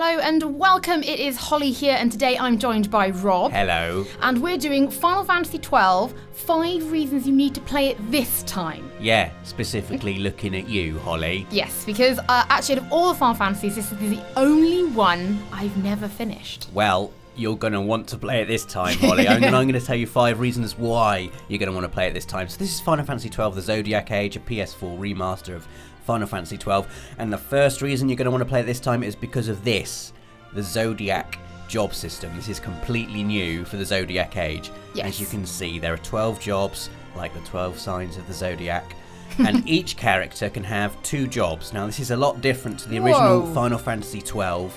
Hello and welcome, it is Holly here, and today I'm joined by Rob. Hello. And we're doing Final Fantasy XII, 5 reasons you need to play it this time. Yeah, specifically looking at you, Holly. Yes, because actually out of all the Final Fantasies, this is the only one I've never finished. Well, you're going to want to play it this time, Holly. I'm going to tell you 5 reasons why you're going to want to play it this time. So this is Final Fantasy XII, the Zodiac Age, a PS4 remaster of Final Fantasy XII. And the first reason you're going to want to play it this time is because of this, the Zodiac job system. This is completely new for the Zodiac Age. Yes. As you can see, there are 12 jobs, like the 12 signs of the Zodiac. And each character can have 2 jobs. Now, this is a lot different to the original Final Fantasy XII,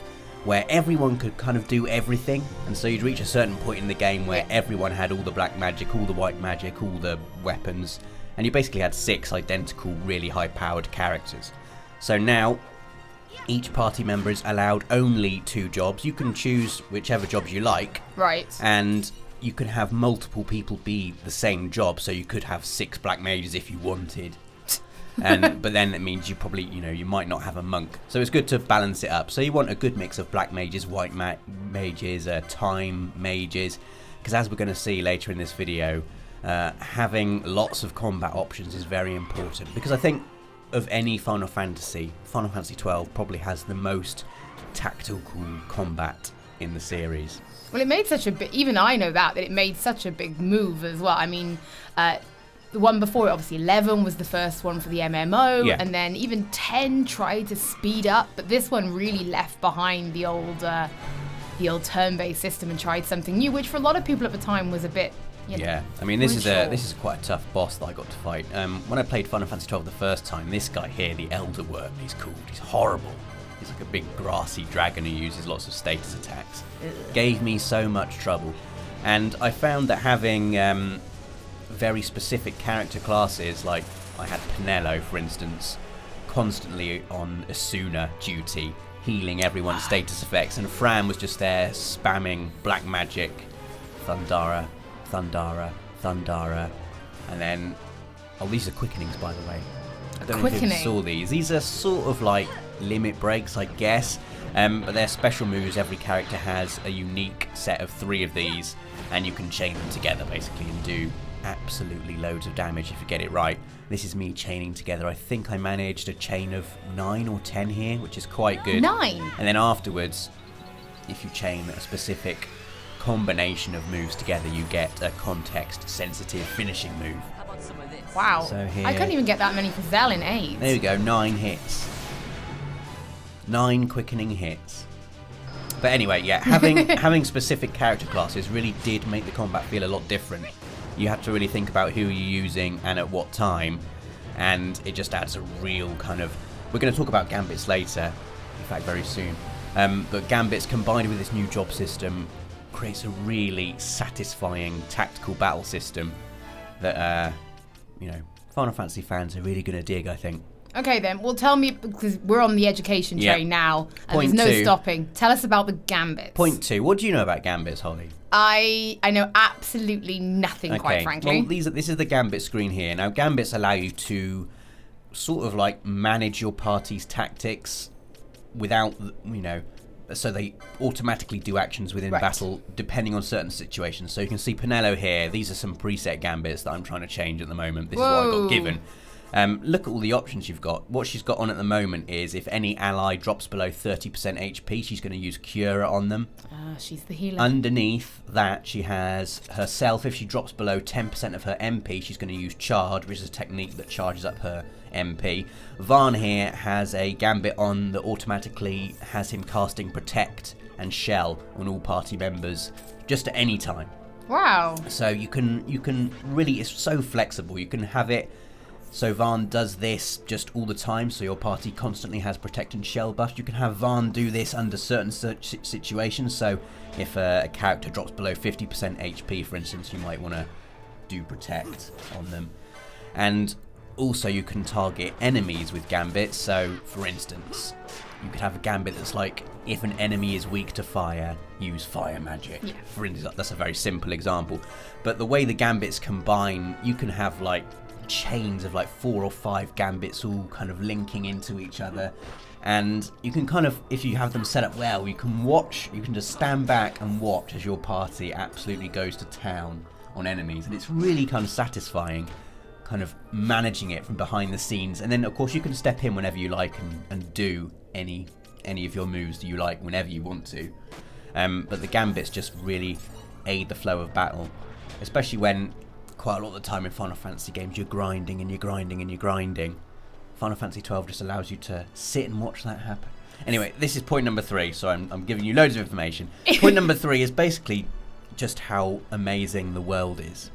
where everyone could kind of do everything, and so you'd reach a certain point in the game where everyone had all the black magic, all the white magic, all the weapons, and you basically had 6 identical, really high-powered characters. So now, each party member is allowed only 2 jobs. You can choose whichever jobs you like. Right. And you can have multiple people be the same job, so you could have 6 black mages if you wanted. But then it means you probably, you might not have a monk. So it's good to balance it up. So you want a good mix of black mages, white mages, time mages. Because as we're going to see later in this video, having lots of combat options is very important. Because I think of any Final Fantasy XII probably has the most tactical combat in the series. Well, it made such a big, even I know that it made such a big move as well. I mean, the one before it, obviously 11 was the first one for the MMO, and then even 10 tried to speed up, but this one really left behind the old turn-based system and tried something new, which for a lot of people at the time was a bit, Yeah, I mean this is quite a tough boss that I got to fight. When I played Final Fantasy XII the first time, this guy here, the Elder Worm, he's called. He's horrible. He's like a big grassy dragon who uses lots of status attacks. Gave me so much trouble, and I found that having very specific character classes, like I had Pinello, for instance, constantly on Asuna duty, healing everyone's status effects, and Fran was just there spamming black magic, Thundara, and then, these are quickenings, by the way. I don't know if you saw these. These are sort of like limit breaks, I guess, but they're special moves. Every character has a unique set of 3 of these, and you can chain them together basically and do absolutely loads of damage if you get it right. This is me chaining together. I think I managed a chain of 9 or 10 here, which is quite good. 9? And then afterwards, if you chain a specific combination of moves together, you get a context-sensitive finishing move. Wow. So here, I couldn't even get that many for Zell in 8. There we go, 9 hits. 9 quickening hits. But anyway, yeah, having specific character classes really did make the combat feel a lot different. You have to really think about who you're using and at what time, and it just adds a real kind of... We're going to talk about Gambits later, in fact very soon, but Gambits combined with this new job system creates a really satisfying tactical battle system that, Final Fantasy fans are really going to dig, I think. Okay then, well tell me, because we're on the education train now, and there's no stopping. Tell us about the Gambits. Point 2, what do you know about Gambits, Holly? I know absolutely nothing, quite frankly. Well, this is the Gambit screen here. Now, Gambits allow you to sort of like manage your party's tactics without, so they automatically do actions within battle depending on certain situations. So you can see Pinello here. These are some preset Gambits that I'm trying to change at the moment. This is what I got given. Look at all the options you've got. What she's got on at the moment is if any ally drops below 30% HP, she's going to use Cura on them. She's the healer. Underneath that, she has herself. If she drops below 10% of her MP, she's going to use Charge, which is a technique that charges up her MP. Varn here has a Gambit on that automatically has him casting Protect and Shell on all party members just at any time. Wow. So you can really, it's so flexible. You can have it so Varn does this just all the time, so your party constantly has Protect and Shell buffs. You can have Varn do this under certain situations, so if a character drops below 50% HP, for instance, you might want to do Protect on them. And also you can target enemies with Gambits, so for instance, you could have a Gambit that's like, if an enemy is weak to fire, use fire magic. Yeah. For instance, that's a very simple example. But the way the Gambits combine, you can have like chains of like 4 or 5 Gambits all kind of linking into each other. And you can kind of, if you have them set up well, you can just stand back and watch as your party absolutely goes to town on enemies. And it's really kind of satisfying, kind of managing it from behind the scenes. And then, of course, you can step in whenever you like and do any of your moves that you like whenever you want to. But the Gambits just really aid the flow of battle, especially when quite a lot of the time in Final Fantasy games you're grinding and you're grinding and you're grinding. Final Fantasy XII just allows you to sit and watch that happen. Anyway, this is point number 3, so I'm giving you loads of information. Point number 3 is basically just how amazing the world is.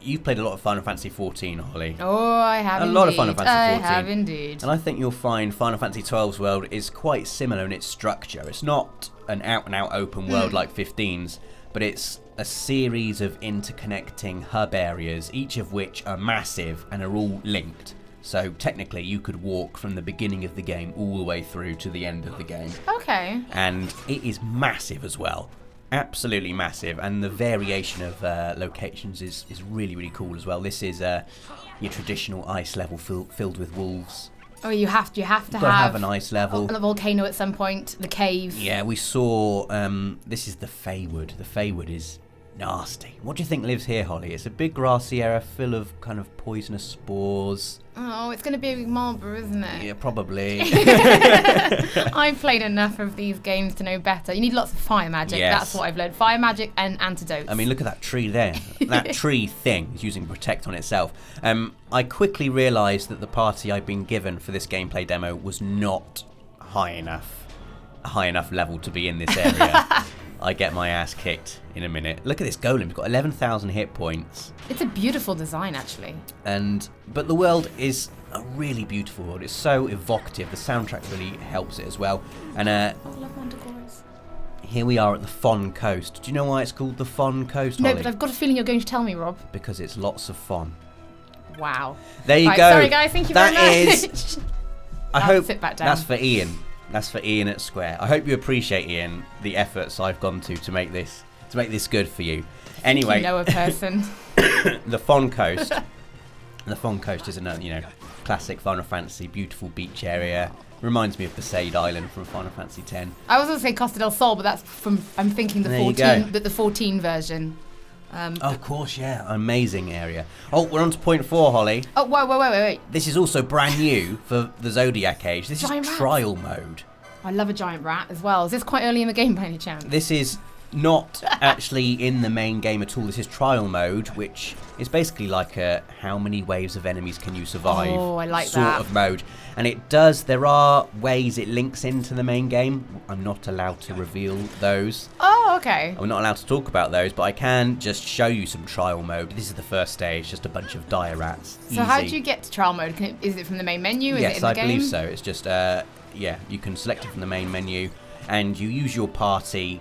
You've played a lot of Final Fantasy XIV, Holly. Oh, I have a lot of Final Fantasy XIV. I have indeed. And I think you'll find Final Fantasy XII's world is quite similar in its structure. It's not an out-and-out open world like 15's, but it's a series of interconnecting hub areas, each of which are massive and are all linked. So technically you could walk from the beginning of the game all the way through to the end of the game. Okay. And it is massive as well. Absolutely massive. And the variation of locations is really, really cool as well. This is your traditional ice level filled with wolves. Oh, you have to have an ice level. A volcano at some point, the cave. Yeah, we saw, this is the Feywood. The Feywood is nasty. What do you think lives here, Holly? It's a big grassy area full of kind of poisonous spores. Oh, it's going to be a big Marlborough, isn't it? Yeah, probably. I've played enough of these games to know better. You need lots of fire magic. Yes. That's what I've learned. Fire magic and antidotes. I mean, look at that tree there. That tree thing is using Protect on itself. I quickly realised that the party I'd been given for this gameplay demo was not a high enough level to be in this area. I get my ass kicked in a minute. Look at this golem. It's got 11,000 hit points. It's a beautiful design, actually. But the world is a really beautiful world. It's so evocative. The soundtrack really helps it as well. And I love Manticores. Here we are at the Fawn Coast. Do you know why it's called the Fawn Coast, Holly? No, but I've got a feeling you're going to tell me, Rob. Because it's lots of fun. Wow. There you go. Sorry, guys. Thank you very much. I hope sit back down. That's for Ian. That's for Ian at Square. I hope you appreciate, Ian, the efforts I've gone to make this good for you. Anyway, you know a person. The Fawn Coast. The Fawn Coast is another, classic Final Fantasy, beautiful beach area. Reminds me of Besaid Island from Final Fantasy X. I was going to say Costa del Sol, but that's from. I'm thinking the 14 version. Of course, yeah. Amazing area. Oh, we're on to point 4, Holly. Oh, wait. This is also brand new for the Zodiac age. This is trial mode. I love a giant rat as well. Is this quite early in the game by any chance? This is not actually in the main game at all. This is trial mode, which is basically like a how many waves of enemies can you survive sort of mode. And there are ways it links into the main game. I'm not allowed to reveal those. Oh, okay. I'm not allowed to talk about those, but I can just show you some trial mode. This is the first stage, just a bunch of dire rats. So how do you get to trial mode? Is it from the main menu? Yes, I believe so. It's just, you can select it from the main menu, and you use your party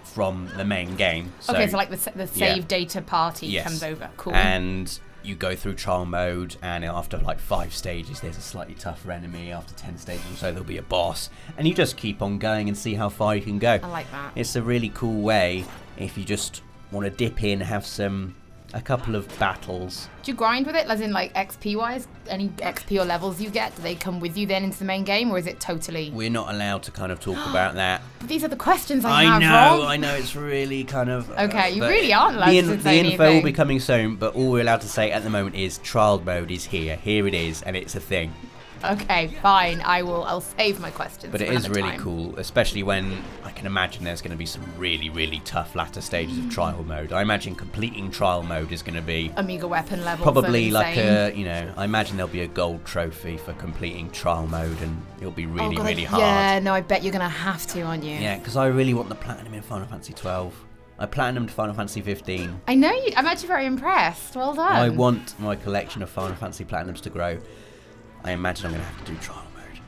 from the main game. So, okay, so like the save data party comes over. Cool. And you go through trial mode, and after like 5 stages, there's a slightly tougher enemy. After 10 stages or so, there'll be a boss. And you just keep on going and see how far you can go. I like that. It's a really cool way if you just want to dip in, have a couple of battles. Do you grind with it, as in like XP-wise? Any XP or levels you get, do they come with you then into the main game, or is it totally... We're not allowed to kind of talk about that. But these are the questions I have, Rob. I know, it's really kind of... Okay, you really aren't allowed to say anything. The info will be coming soon, but all we're allowed to say at the moment is trial mode is here. Here it is, and it's a thing. Okay, fine. I'll save my questions. But it is really cool, especially when I can imagine there's going to be some really, really tough latter stages of trial mode. I imagine completing trial mode is going to be Omega weapon level. Probably like I imagine there'll be a gold trophy for completing trial mode, and it'll be really, really hard. Yeah, no, I bet you're going to have to, aren't you? Yeah, because I really want the platinum in Final Fantasy 12. I platinumed Final Fantasy 15. I know you. I'm actually very impressed. Well done. I want my collection of Final Fantasy platinums to grow. I imagine I'm going to have to do trial mode.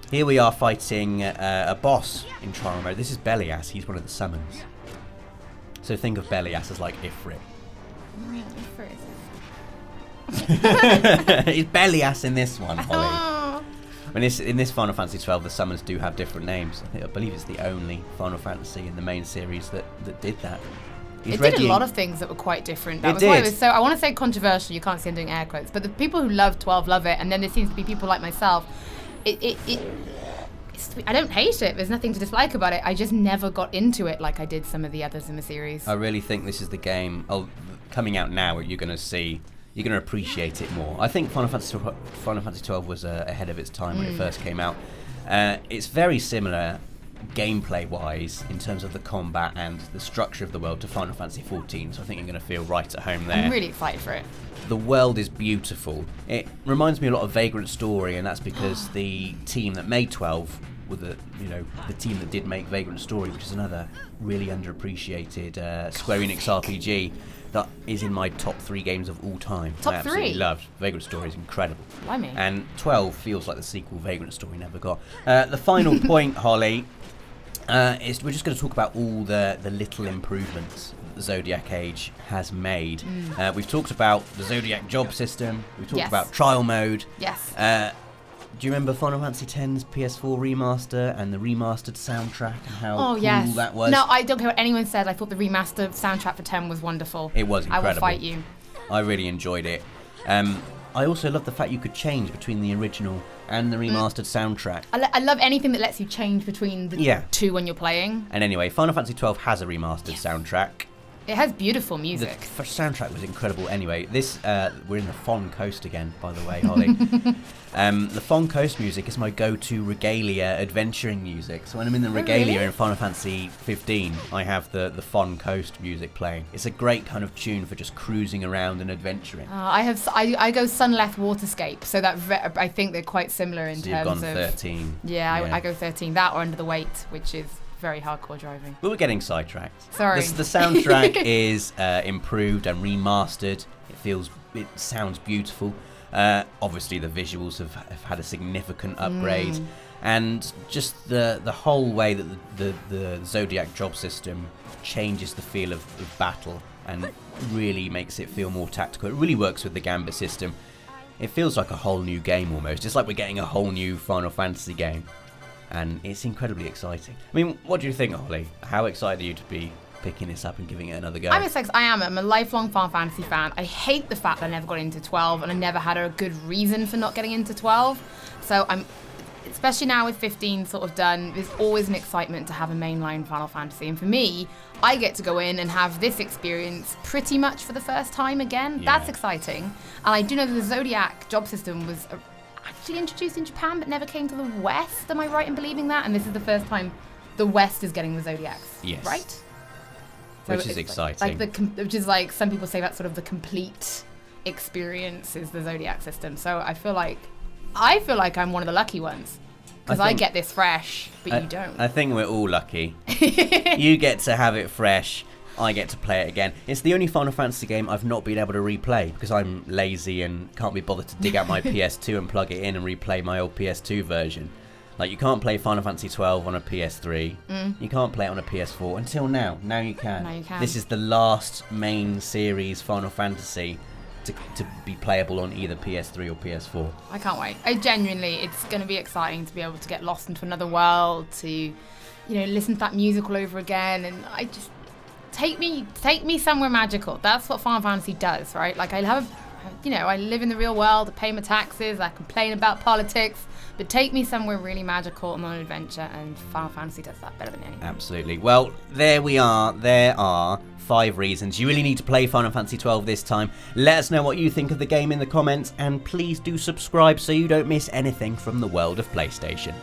Here we are fighting a boss in trial mode. This is Belias. He's one of the summons. So think of Belias as like Ifrit. He's Belias in this one, Holly. In this Final Fantasy 12, the summons do have different names. I believe it's the only Final Fantasy in the main series that did that. It did a lot of things that were quite different. That was why it was so, I want to say controversial, you can't see I'm doing air quotes, but the people who love 12 love it, and then there seems to be people like myself. I don't hate it. There's nothing to dislike about it. I just never got into it like I did some of the others in the series. I really think this is the game coming out now. You're going to appreciate it more. I think Final Fantasy XII was ahead of its time when it first came out. It's very similar gameplay-wise in terms of the combat and the structure of the world to Final Fantasy XIV, so I think you're going to feel right at home there. I'm really excited for it. The world is beautiful. It reminds me a lot of Vagrant Story, and that's because the team that made 12 were the team that did make Vagrant Story, which is another really underappreciated Square Enix RPG that is in my top 3 games of all time. Top 3? I absolutely loved. Vagrant Story is incredible. Blimey. And 12 feels like the sequel Vagrant Story never got. The final point, Holly, is we're just going to talk about all the little improvements the Zodiac Age has made. We've talked about the Zodiac job system. We've talked about trial mode. Yes. Do you remember Final Fantasy X's PS4 remaster and the remastered soundtrack and how cool that was? No, I don't care what anyone said. I thought the remastered soundtrack for 10 was wonderful. It was incredible. I will fight you. I really enjoyed it. I also love the fact you could change between the original and the remastered soundtrack. I love anything that lets you change between the two when you're playing. And anyway, Final Fantasy XII has a remastered soundtrack. It has beautiful music. The soundtrack was incredible. Anyway, this we're in the Fon Coast again, by the way, Holly. The Fon Coast music is my go-to regalia adventuring music. So when I'm in the regalia in Final Fantasy 15, I have the Fon Coast music playing. It's a great kind of tune for just cruising around and adventuring. I go Sunleth Waterscape, so that I think they're quite similar in terms of. You've gone 13. Yeah, I go 13. That or Under the Weight, which is very hardcore driving. But we're getting sidetracked. Sorry. The soundtrack is improved and remastered. It sounds beautiful. Obviously, the visuals have had a significant upgrade. And just the whole way that the Zodiac job system changes the feel of battle and really makes it feel more tactical. It really works with the Gambit system. It feels like a whole new game almost. It's like we're getting a whole new Final Fantasy game. And it's incredibly exciting. I mean, what do you think, Holly? How excited are you to be picking this up and giving it another go? I'm excited. I'm a lifelong Final Fantasy fan. I hate the fact that I never got into 12, and I never had a good reason for not getting into 12. So I'm, especially now with 15 sort of done, there's always an excitement to have a mainline Final Fantasy. And for me, I get to go in and have this experience pretty much for the first time again. Yeah. That's exciting. And I do know that the Zodiac job system was actually introduced in Japan but never came to the West. Am I right in believing that? And this is the first time the West is getting the Zodiacs. Yes. Right? So which is exciting. Which is like, some people say that's sort of the complete experience is the Zodiac system. So I feel like I'm one of the lucky ones. Because I get this fresh, but you don't. I think we're all lucky. You get to have it fresh. I get to play it again. It's the only Final Fantasy game I've not been able to replay because I'm lazy and can't be bothered to dig out my PS2 and plug it in and replay my old PS2 version. Like, you can't play Final Fantasy 12 on a PS3. You can't play it on a PS4 until now. Now you can. Now you can. This is the last main series Final Fantasy to be playable on either PS3 or PS4. I can't wait. It's going to be exciting to be able to get lost into another world, to, listen to that music all over again, and I just take me somewhere magical. That's what Final Fantasy does, right? Like, I live in the real world, I pay my taxes, I complain about politics, but take me somewhere really magical and on an adventure, and Final Fantasy does that better than anything. Absolutely. Well, there we are. There are 5 reasons you really need to play Final Fantasy 12 this time. Let us know what you think of the game in the comments, and please do subscribe so you don't miss anything from the world of PlayStation.